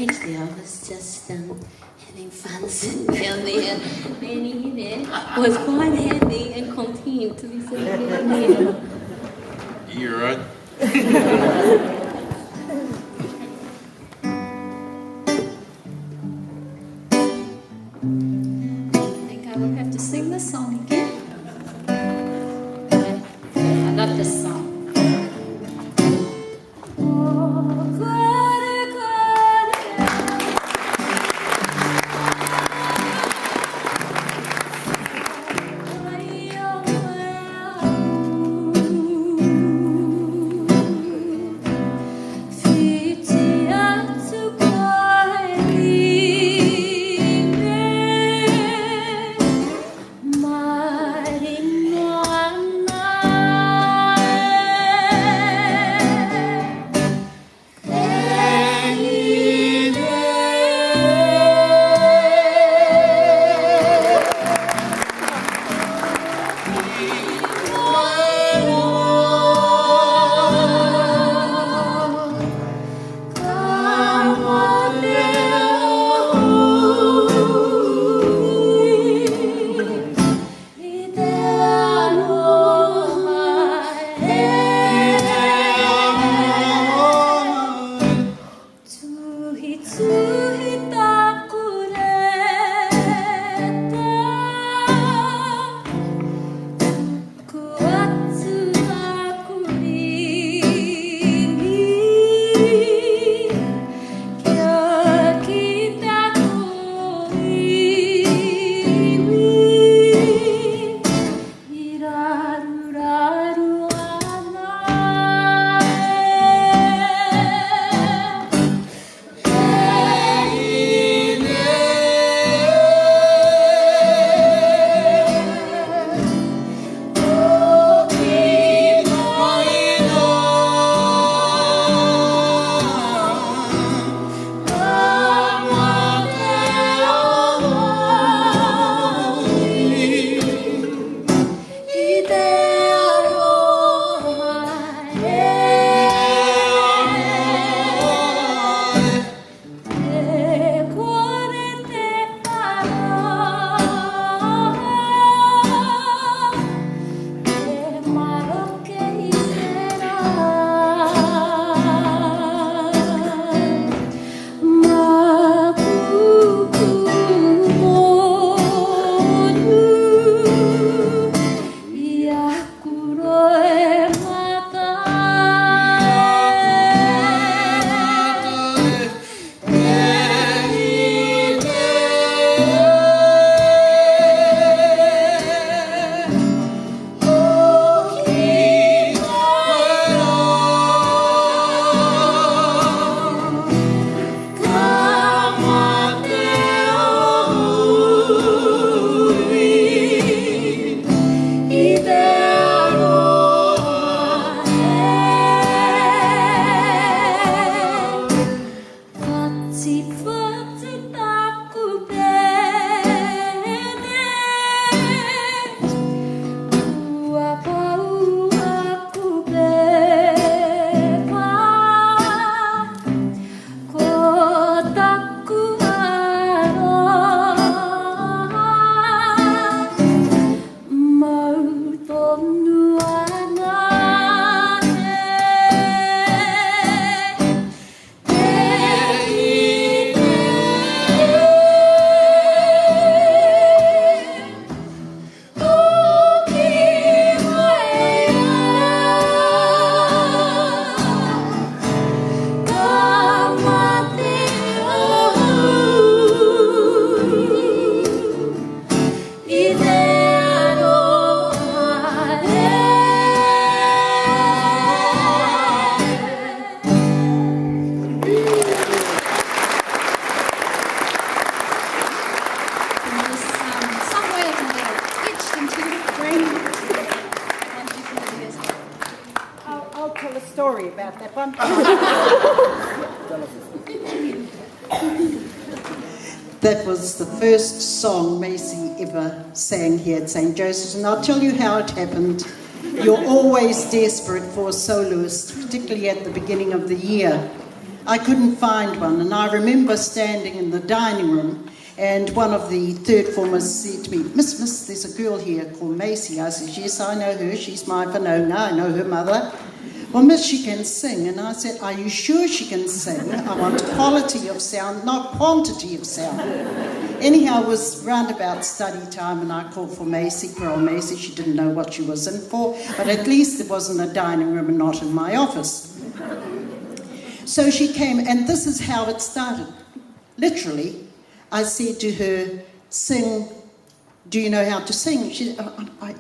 Actually, I was just having fun sitting down there. Manny there was quite happy and content to be sitting down there. You're right. I think I will have to sing this song again. I love this song. Story about that one. That was the first song Maisey ever sang here at St. Joseph's, and I'll tell you how it happened. You're always desperate for a soloist, particularly at the beginning of the year. I couldn't find one, and I remember standing in the dining room, and one of the third formers said to me, Miss, there's a girl here called Maisey. I said, yes, I know her, she's my whanaunga, I know her mother. Well, Miss, she can sing. And I said, are you sure she can sing? I want quality of sound, not quantity of sound. Anyhow, it was round about study time, and I called for Maisey, poor old Maisey. She didn't know what she was in for, but at least it was in a dining room and not in my office. So she came, and this is how it started. Literally, I said to her, sing, do you know how to sing? She said, I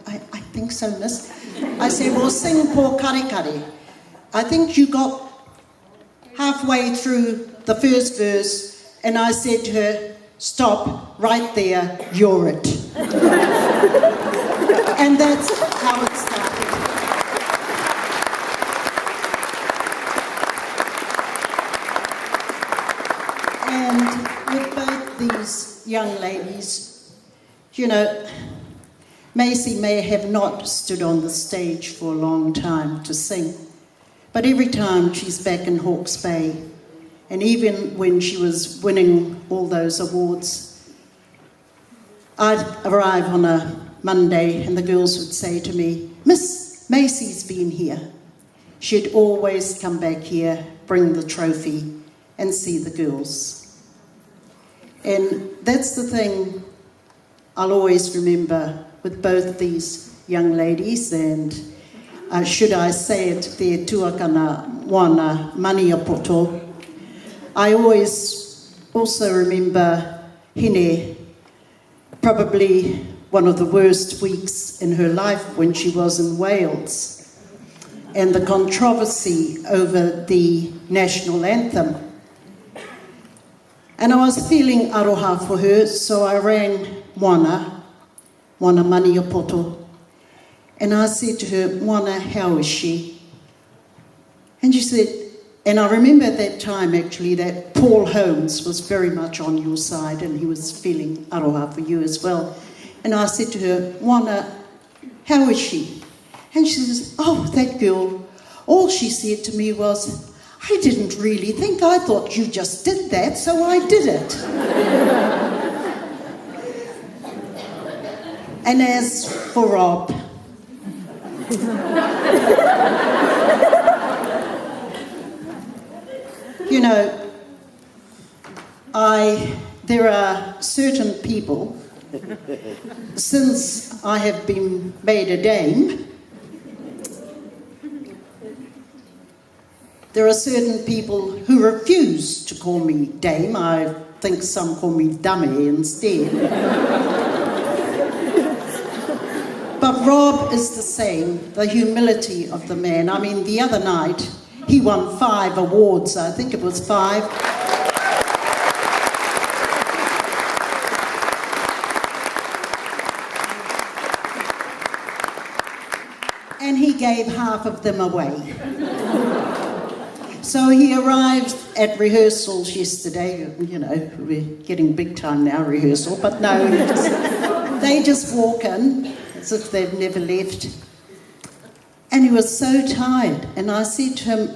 think so, miss. I said, well, sing Po Kare Kare. I think you got halfway through the first verse, and I said to her, stop, right there, you're it. And that's how it started. And with both these young ladies, you know, Maisey may have not stood on the stage for a long time to sing, but every time she's back in Hawke's Bay, and even when she was winning all those awards, I'd arrive on a Monday and the girls would say to me, Miss, Maisey's been here. She'd always come back here, bring the trophy and see the girls. And that's the thing I'll always remember with both these young ladies, and should I say it, te tuakana wana maniapoto. I always also remember Hine, probably one of the worst weeks in her life when she was in Wales, and the controversy over the national anthem. And I was feeling aroha for her, so I rang Moana Maniapoto, and I said to her, Moana, how is she? And she said, and I remember at that time actually that Paul Holmes was very much on your side, and he was feeling aroha for you as well. And I said to her, Moana, how is she? And she says, oh, that girl, all she said to me was, I didn't really think, I thought you just did that, so I did it. And as for Rob, you know, there are certain people, since I have been made a dame, there are certain people who refuse to call me dame. I think some call me dummy instead. But Rob is the same, the humility of the man. I mean, the other night, he won 5 awards, I think it was 5. And he gave half of them away. So he arrived at rehearsals yesterday. You know, we're getting big time now, rehearsal, but no, they just walk in as if they've never left. And he was so tired, and I said to him,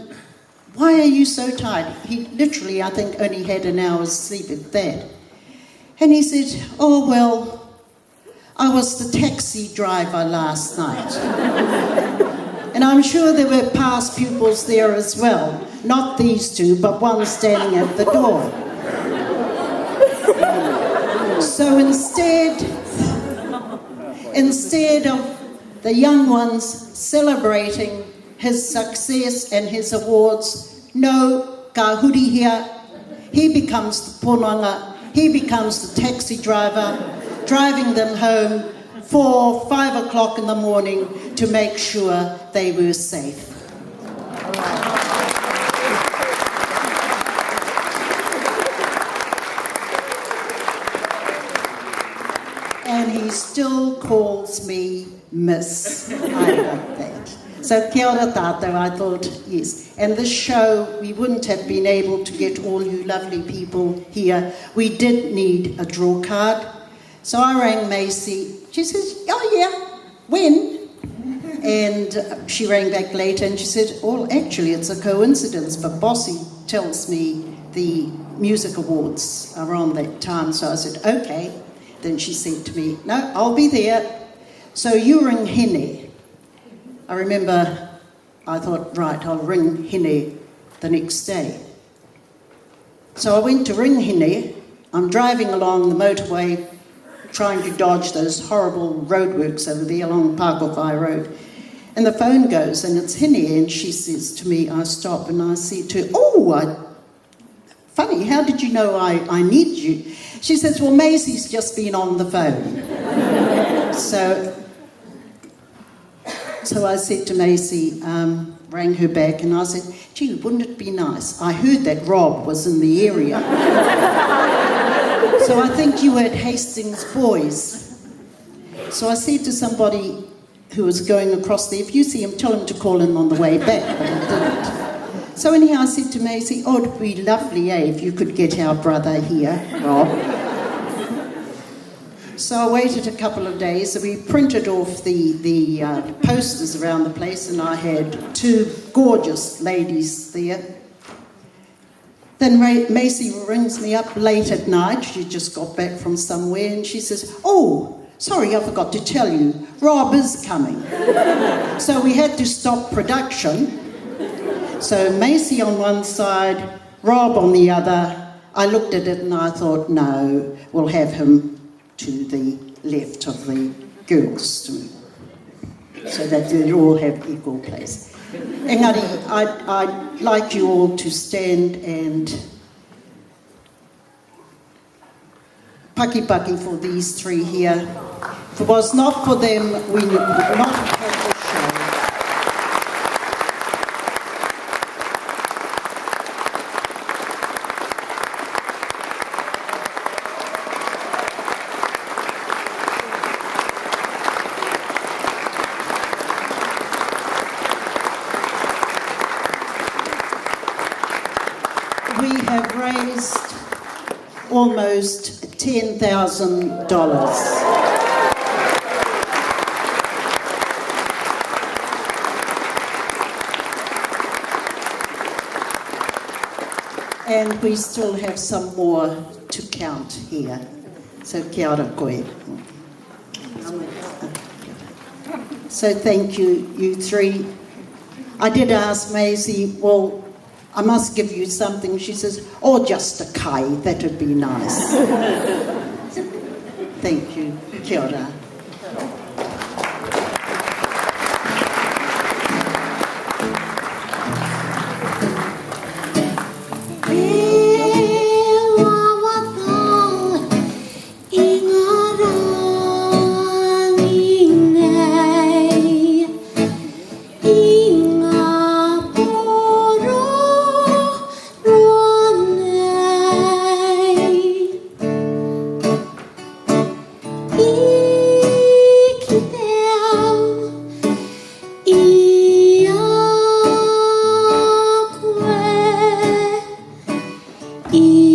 why are you so tired? He literally, I think, only had an hour's sleep at that. And he said, oh, well, I was the taxi driver last night. And I'm sure there were past pupils there as well. Not these two, but one standing at the door. So instead of the young ones celebrating his success and his awards, no, ka huri here, he becomes the punanga, he becomes the taxi driver, driving them home 4, 5 o'clock in the morning to make sure they were safe. And he still calls me Miss. I love that. So kia ora tātou, I thought, yes. And this show, we wouldn't have been able to get all you lovely people here. We did need a draw card. So I rang Maisey. She says, oh yeah, when? And she rang back later and she said, "Oh, actually, it's a coincidence, but Bossy tells me the music awards are on that time." So I said, "Okay." Then she said to me, "No, I'll be there. So you ring Hine." I remember I thought, right, I'll ring Hine the next day. So I went to ring Hine. I'm driving along the motorway, trying to dodge those horrible roadworks over there along Pakowhai Road. And the phone goes, and it's Hine, and she says to me, I stop, and I say to her, "Funny, how did you know I need you?" She says, "Well, Maisey's just been on the phone." So I said to Maisey, rang her back, and I said, "Gee, wouldn't it be nice? I heard that Rob was in the area." "So I think you were at Hastings Boys." So I said to somebody who was going across there, "If you see him, tell him to call in on the way back," but he didn't. So anyhow, I said to Maisey, "Oh, it'd be lovely, if you could get our brother here, Rob." So I waited a couple of days, so we printed off the posters around the place, and I had two gorgeous ladies there. Then Maisey rings me up late at night. She just got back from somewhere, and she says, "Oh, sorry, I forgot to tell you, Rob is coming." So we had to stop production. So Maisey on one side, Rob on the other. I looked at it and I thought, no, we'll have him to the left of the girls, so that they all have equal place. Engari, I'd like you all to stand and paki for these three here. If it was not for them, we would not have had this show. We have raised almost $10,000. And we still have some more to count here. So kia ora koe. So thank you, you three. I did ask Maisey, well, I must give you something. She says, "Oh, just a kai, that would be nice." Thank you. Kia ora. E